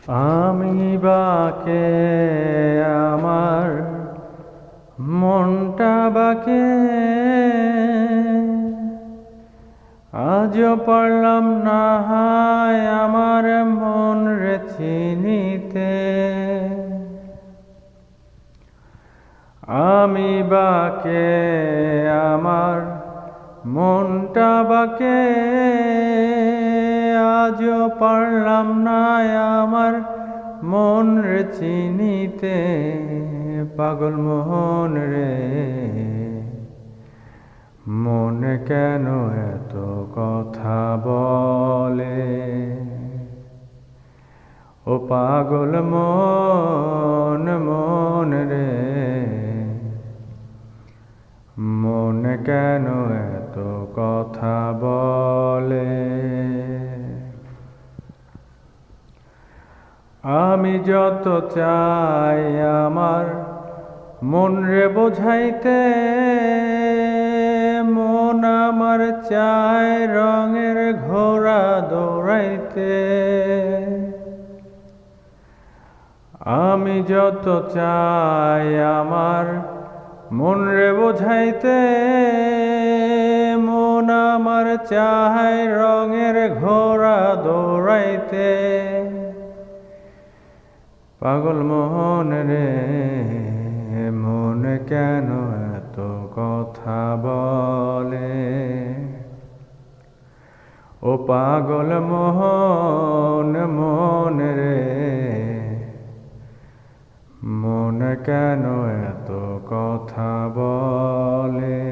আমি বাকে আমার মনটা বাকে আজও পারলাম না হায় আমার মন রে চিনিতে। আমি বাকে আমার মনটা বাকে আজও পারলাম না আমার মন রে চিনিতে। পাগল মোহন রে মন কেন এত কথা বলে? ও পাগল মন মন রে মন কেন এত কথা বলে? আমি যত চাই আমার মন রে বোঝাইতে, মন আমার চায় রঙের ঘোড়া দৌড়াইতে। আমি যত চাই আমার মন রে বোঝাইতে, মন আমার চায় রঙের ঘোড়া দৌড়াইতে। পাগল মোহন রে মন কেন এত কথা বলে? ও পাগল মোহন মন রে মন কেন এত কথা বলে?